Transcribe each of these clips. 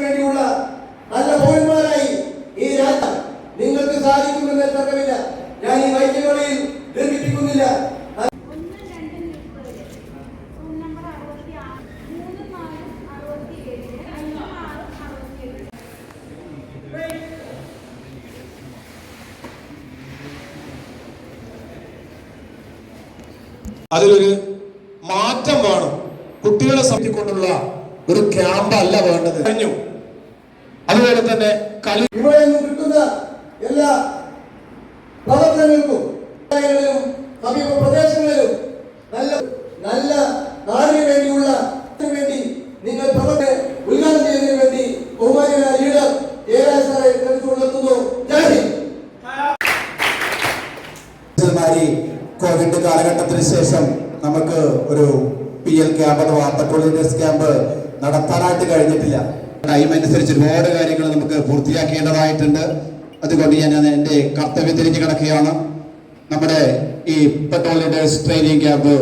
വേണ്ടിയുള്ള നല്ല പൗരന്മാരായി ഈ രാജ്യം നിങ്ങൾക്ക് സാധിക്കുമെന്ന് തർക്കമില്ല. ഞാൻ ഈ വൈദ്യവേളയിൽ ദീർഘിപ്പിക്കുന്നില്ല. അതിലൊരു മാറ്റം വേണം. കുട്ടികളെ സംബന്ധിക്കൊണ്ടുള്ള ഒരു ക്യാമ്പ് അല്ല വേണ്ടത്. കഴിഞ്ഞു. അതുപോലെ തന്നെ ഇവിടെ നിന്ന് കിട്ടുന്ന എല്ലാ പ്രവർത്തനങ്ങൾക്കും സമീപ പ്രദേശങ്ങളിലും നല്ല നല്ല നാടിന് വേണ്ടിയുള്ള വേണ്ടി നിങ്ങൾ ഉദ്ഘാടനം ചെയ്യുന്നതിന് വേണ്ടി ബഹുമാനിയായ ലീഡർ ജയരാജ് സാറെ ക്ഷണിച്ചുകൊള്ളുന്നു. ജയ് ഹിന്ദ്. കോവിഡ് കാലഘട്ടത്തിന് ശേഷം നമുക്ക് ഒരു PL ക്യാമ്പ് അഥവാ പെട്രോൾ ലീഡേഴ്സ് ക്യാമ്പ് നടത്താനായിട്ട് കഴിഞ്ഞിട്ടില്ല. ടൈം അനുസരിച്ച് ഒരുപാട് കാര്യങ്ങൾ നമുക്ക് പൂർത്തിയാക്കേണ്ടതായിട്ടുണ്ട്. അതുകൊണ്ട് ഞാൻ എൻ്റെ കർത്തവ്യം തിരിഞ്ഞു കിടക്കുകയാണ്. നമ്മുടെ ഈ പെട്രോൾ ലീഡേഴ്സ് ട്രെയിനിങ് ക്യാമ്പ്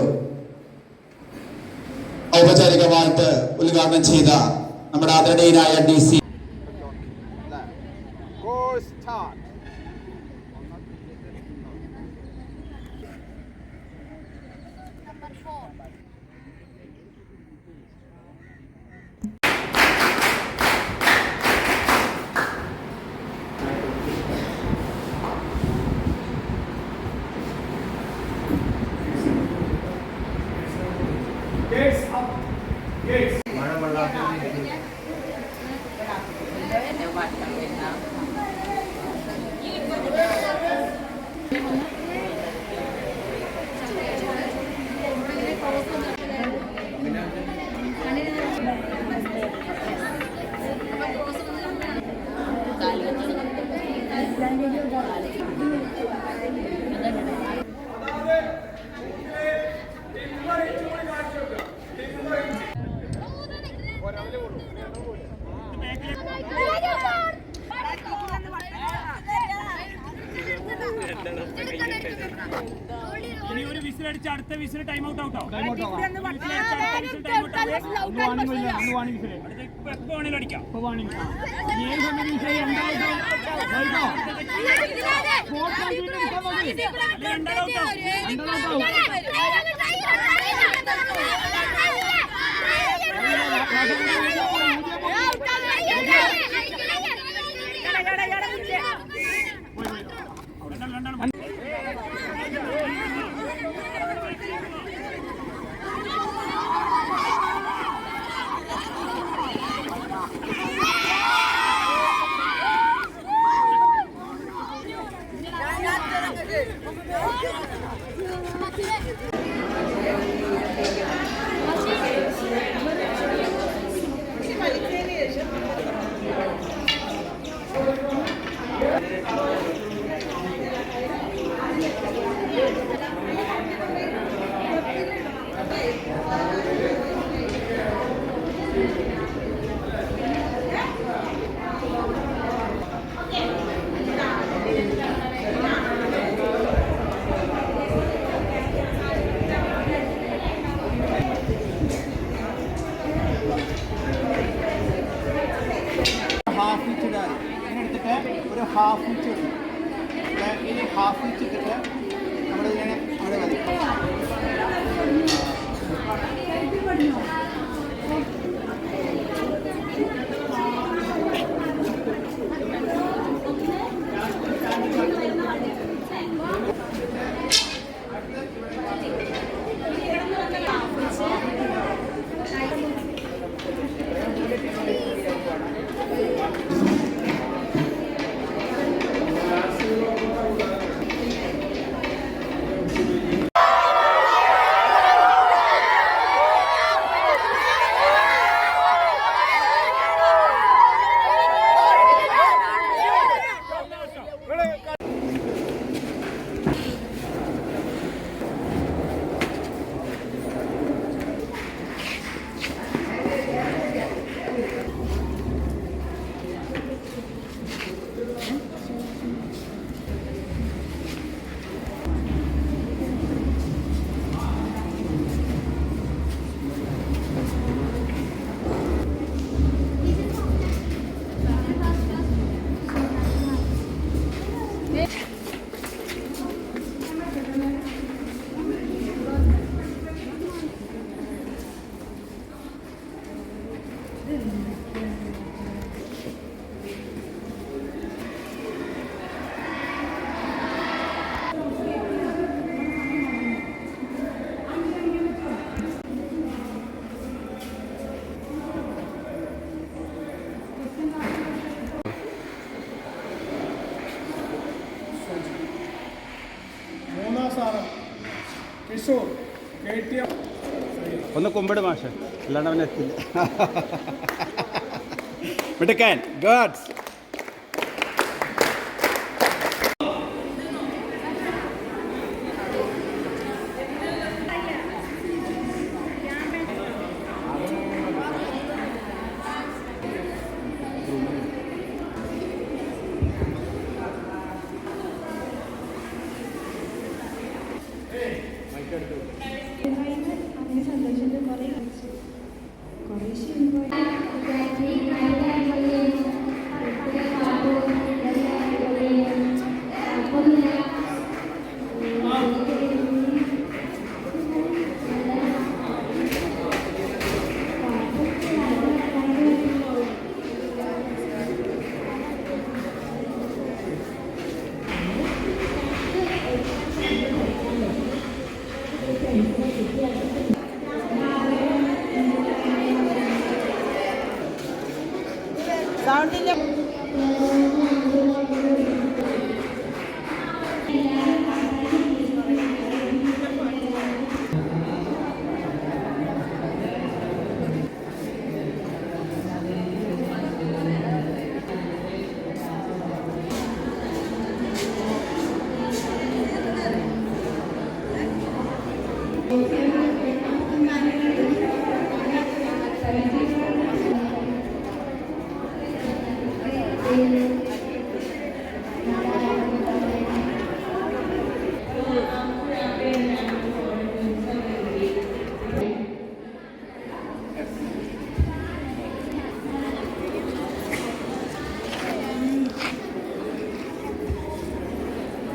ഔപചാരികമായിട്ട് ഉദ്ഘാടനം ചെയ്ത നമ്മുടെ ആദരണീയനായ DC അടുത്ത വിസിൽ ടൈം ഔട്ട് ആട്ടോ. അടിക്കാം. ഹാഫ് ഇഞ്ച് ഈ ഹാഫ് ഇഞ്ച് ഇട്ടിട്ട് നമ്മളിങ്ങനെ അവിടെ മതി. മൂന്നാം സ്ഥാനം കിഷോർ KTM. ഒന്ന് കുമ്പിട് മാഷ്, അല്ലാണ്ട് അവൻ എത്തില്ല. മിടുക്കൻ, ഗോഡ്സ്. അങ്ങനെ സന്തോഷത്തിൽ കുറേ കളിച്ചു, കുറേ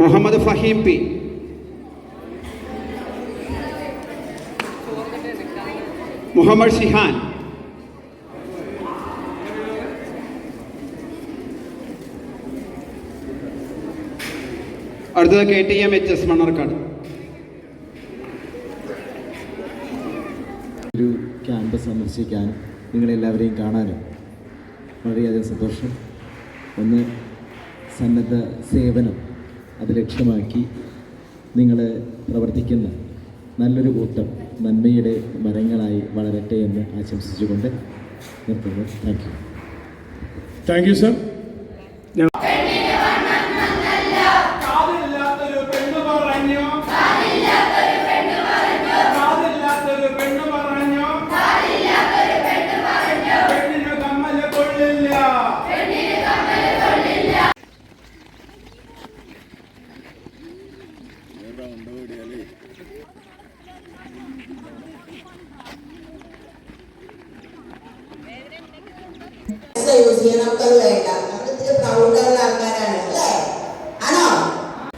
മുഹമ്മദ് ഫഹീം പി, മുഹമ്മദ് ഷിഹാൻ, അടുത്തത് KTM HS മണ്ണാർക്കാട്. ഒരു ക്യാമ്പസ് സന്ദർശിക്കാനും നിങ്ങളെല്ലാവരെയും കാണാനും വളരെയധികം സന്തോഷം. ഒന്ന്, സന്നദ്ധ സേവനം അത് ലക്ഷ്യമാക്കി നിങ്ങൾ പ്രവർത്തിക്കുന്ന നല്ലൊരു കൂട്ടം നന്മയുടെ മരങ്ങളായി വളരട്ടെ എന്ന് ആശംസിച്ചുകൊണ്ട് നിർത്തുന്നു. Thank you sir. യൂസ് ചെയ്യാൻ നമുക്കത് വേണ്ട. നമ്മൾ ഇത്തിരി പ്രൗഢുള്ള ആൾക്കാരാണ് അല്ലേ? ആണോ?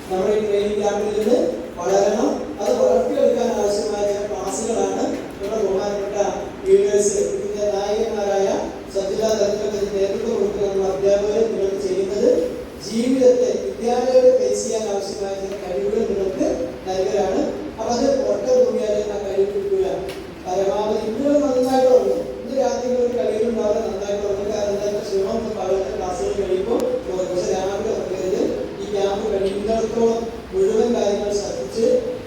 നമ്മുടെ ഈ ട്രെയിനിങ് ക്യാമ്പിൽ നിന്ന് വളരണം. അത് വളർത്തിയെടുക്കാൻ ആവശ്യമായ ചില ക്ലാസ്സുകളാണ് നമ്മുടെ ബഹുമാനപ്പെട്ട ലീഡേഴ്സ്, ഇതിന്റെ നായകന്മാരായ സബ്ജില്ലാ തലത്തിലൊക്കെ നേതൃത്വം കൊടുക്കുന്ന നമ്മൾ അധ്യാപകർ നിങ്ങൾക്ക് ചെയ്യുന്നത്. ജീവിതത്തെ വിദ്യാലയത്തെ ഫേസ് ചെയ്യാൻ ആവശ്യമായ ചില കഴിവുകൾ നിങ്ങൾക്ക് നൽകലാണ്. അപ്പൊ അത് ഒട്ട ഭൂമിയാലെ ആ കഴിവ് കിട്ടുക. പരമാവധി ഇന്നുകൾ നന്നായിട്ട് ഉറങ്ങും. ഇന്ന് രാത്രി ഒരു കഴിവുണ്ടാവുക നന്നായിട്ട് ഉറങ്ങുക. അതിന്റെ ക്ഷീണം പകർന്ന ക്ലാസ്സുകൾ കഴിയുമ്പോൾ പക്ഷെ രാവിലെ ഉറങ്ങരുത്. ഈ ക്യാമ്പ് കഴിയുന്നിടത്തോളം മുഴുവൻ കാര്യങ്ങൾ ശ്രദ്ധിച്ച്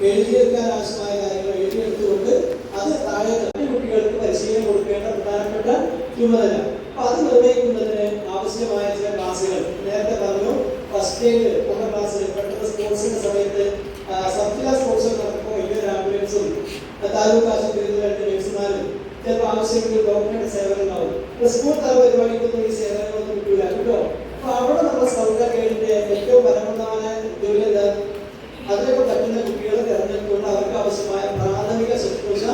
എഴുതിയെടുക്കാൻ ആവശ്യമായ കാര്യങ്ങൾ എഴുതിയെടുത്തുകൊണ്ട് അത് താഴെ കുട്ടികൾക്ക് പരിശീലനം കൊടുക്കേണ്ട പ്രധാനപ്പെട്ട ചുമതല. അപ്പൊ അത് നിർവഹിക്കുന്നതിന് ആവശ്യമായ ചില ക്ലാസ്സുകൾ നേരത്തെ പറഞ്ഞു. ഫസ്റ്റ് എയ്ഡ് ഉള്ള ക്ലാസ്സിൽ പെട്ടെന്ന് സ്പോർട്സിന്റെ സമയത്ത് സബ്ജില്ലാ സ്പോർട്സ് നടക്കുമ്പോൾ വലിയൊരു ആംബുലൻസും താലൂക്ക് ആശുപത്രിയിൽ 2 നഴ്സുമാരും ചിലപ്പോൾ ആവശ്യമെങ്കിൽ ഡോക്ടറുടെ സേവനം ഉണ്ടാവും. സ്കൂൾ തല പരിപാടിക്കൊന്നും ഈ സേവനങ്ങളൊന്നും കിട്ടൂല കേട്ടോ. അപ്പൊ അവിടെ നമ്മുടെ സ്കൗട്ട് ഗൈഡിന്റെ ഏറ്റവും പരമോന്നതമായ ജോലി എന്താ? അതിനൊക്കെ പറ്റുന്ന കുട്ടികളെ തിരഞ്ഞെടുത്തുകൊണ്ട് അവർക്ക് ആവശ്യമായ പ്രാഥമിക ശുശ്രൂഷ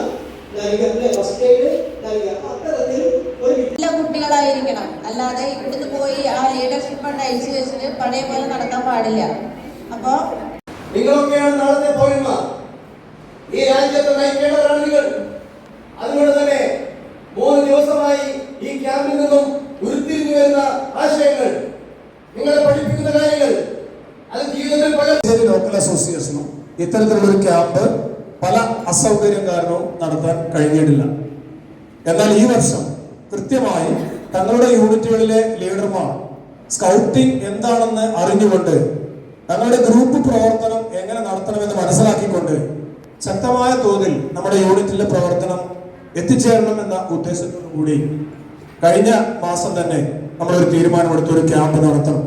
നൽകുക, ഫസ്റ്റ് എയ്ഡ് നൽകുക. അത്തരത്തിൽ ഒരു നല്ല കുട്ടികളായിരിക്കണം. അല്ലാതെ ഇവിടുന്ന് പോയി ആ ലീഡർഷിപ്പ് അയച്ചു വെച്ചിട്ട് പഴയ പോലെ നടത്താൻ പാടില്ല. പാടില്ല. അപ്പോൾ നിങ്ങളൊക്കെയാണ് നാളത്തെ പൗരന്മാർ. ഈ രാജ്യത്തെ നയിക്കേണ്ടവരാണ് നിങ്ങൾ. അതുകൊണ്ട് തന്നെ 3 ദിവസമായി ഈ ക്യാമ്പിൽ നിന്നും ഉരുത്തിരിഞ്ഞു വരുന്ന ആശയങ്ങൾ, നിങ്ങളെ പഠിപ്പിക്കുന്ന കാര്യങ്ങൾ, അത് ജീവിതത്തിൽ ലോക്കൽ അസോസിയേഷനും ഇത്തരത്തിലുള്ളൊരു ക്യാമ്പ് പല അസൗകര്യം കാരണവും നടത്താൻ കഴിഞ്ഞിട്ടില്ല. എന്നാൽ ഈ വർഷം കൃത്യമായി തങ്ങളുടെ യൂണിറ്റുകളിലെ ലീഡർമാർ സ്കൗട്ടിംഗ് എന്താണെന്ന് അറിഞ്ഞുകൊണ്ട് തങ്ങളുടെ ഗ്രൂപ്പ് പ്രവർത്തനം എങ്ങനെ നടത്തണമെന്ന് മനസ്സിലാക്കിക്കൊണ്ട് ശക്തമായ തോതിൽ നമ്മുടെ യൂണിറ്റിലെ പ്രവർത്തനം എത്തിച്ചേരണമെന്ന ഉദ്ദേശത്തോടു കൂടി കഴിഞ്ഞ മാസം തന്നെ നമ്മളൊരു തീരുമാനമെടുത്ത് ഒരു ക്യാമ്പ് നടത്തണം.